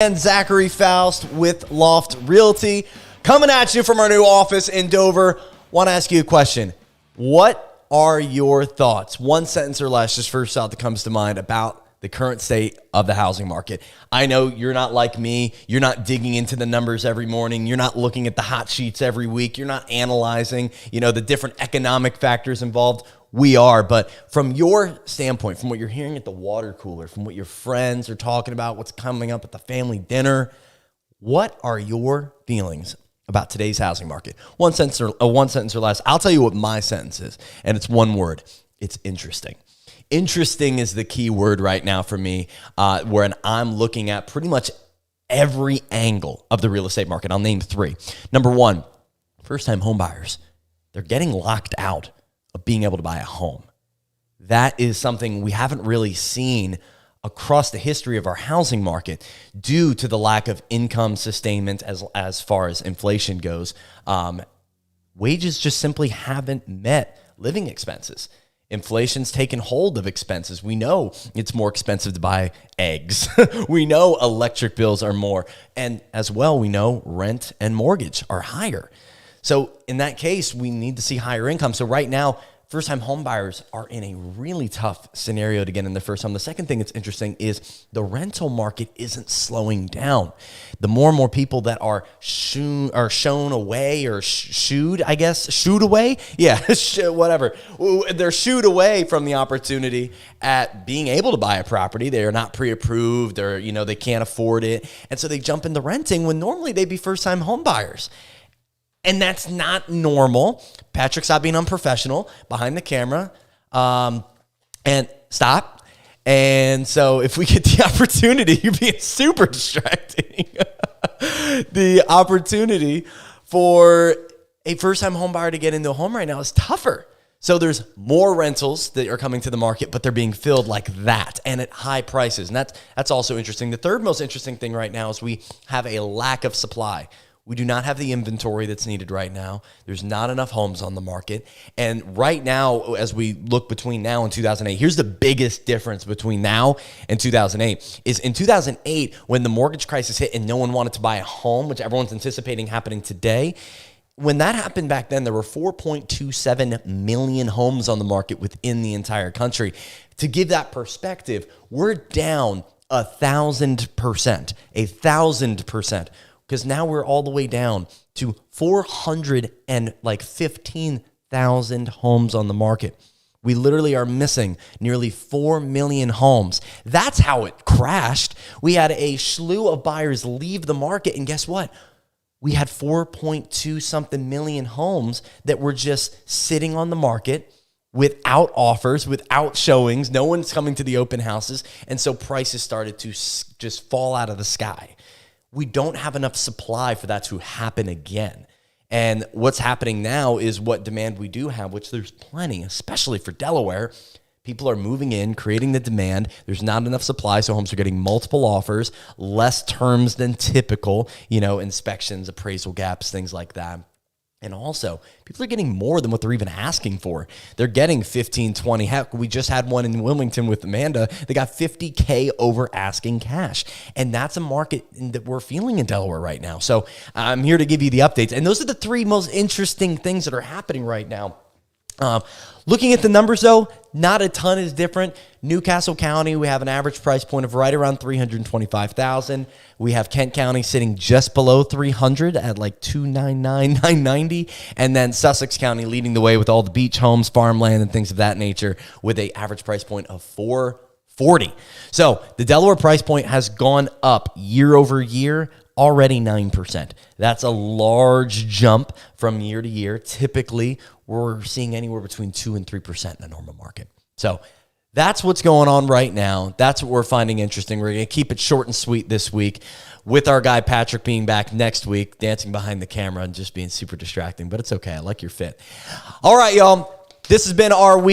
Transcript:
And Zachary Faust with Loft Realty coming at you from our new office in Dover. Want to ask you a question. What are your thoughts? One sentence or less, just first thought that comes to mind about the current state of the housing market. I know you're not like me. You're not digging into the numbers every morning. You're not looking at the hot sheets every week. You're not analyzing, the different economic factors involved. We are, but from your standpoint, from what you're hearing at the water cooler, from what your friends are talking about, what's coming up at the family dinner, what are your feelings about today's housing market? One sentence or less. I'll tell you what my sentence is, and it's one word. It's interesting. Interesting is the key word right now for me, where I'm looking at pretty much every angle of the real estate market. I'll name three. Number one, first-time home buyers. They're getting locked out of being able to buy a home. That is something we haven't really seen across the history of our housing market due to the lack of income sustainment as far as inflation goes. Wages just simply haven't met living expenses. Inflation's taken hold of expenses. We know it's more expensive to buy eggs. We know electric bills are more. And as well, we know rent and mortgage are higher. So in that case, we need to see higher income. So right now, first-time home buyers are in a really tough scenario to get in their first home. The second thing that's interesting is the rental market isn't slowing down. The more and more people that are shooed away, whatever. They're shooed away from the opportunity at being able to buy a property. They are not pre-approved, or they can't afford it, and so they jump into renting when normally they'd be first-time home buyers. And that's not normal. Patrick's not being unprofessional behind the camera. And stop. And so if we get the opportunity, you're being super distracting. The opportunity for a first-time home buyer to get into a home right now is tougher. So there's more rentals that are coming to the market, but they're being filled like that and at high prices. And that's also interesting. The third most interesting thing right now is we have a lack of supply. We do not have the inventory that's needed right now. There's not enough homes on the market. And right now, as we look between now and 2008, here's the biggest difference between now and 2008 is in 2008, when the mortgage crisis hit and no one wanted to buy a home, which everyone's anticipating happening today. When that happened back then, there were 4.27 million homes on the market within the entire country. To give that perspective, we're down 1,000%, 1,000%. Because now we're all the way down to 415,000 homes on the market. We literally are missing nearly 4 million homes. That's how it crashed. We had a slew of buyers leave the market, and guess what? We had 4.2 something million homes that were just sitting on the market without offers, without showings. No one's coming to the open houses, and so prices started to just fall out of the sky. We don't have enough supply for that to happen again. And what's happening now is what demand we do have, which there's plenty, especially for Delaware. People are moving in, creating the demand. There's not enough supply, so homes are getting multiple offers, less terms than typical, inspections, appraisal gaps, things like that. And also, people are getting more than what they're even asking for. They're getting 15, 20. Heck, we just had one in Wilmington with Amanda. They got $50K over asking cash. And that's a market that we're feeling in Delaware right now. So I'm here to give you the updates. And those are the three most interesting things that are happening right now. Looking at the numbers, though, not a ton is different. Newcastle County, we have an average price point of right around $325,000. We have Kent County sitting just below 300 at like 299, 990. And then Sussex County leading the way with all the beach homes, farmland, and things of that nature with an average price point of $440. So the Delaware price point has gone up year over year, already 9%. That's a large jump from year to year. Typically, we're seeing anywhere between 2 and 3% in a normal market. So that's what's going on right now. That's what we're finding interesting. We're going to keep it short and sweet this week with our guy Patrick being back next week, dancing behind the camera and just being super distracting. But it's okay. I like your fit. All right, y'all. This has been our week.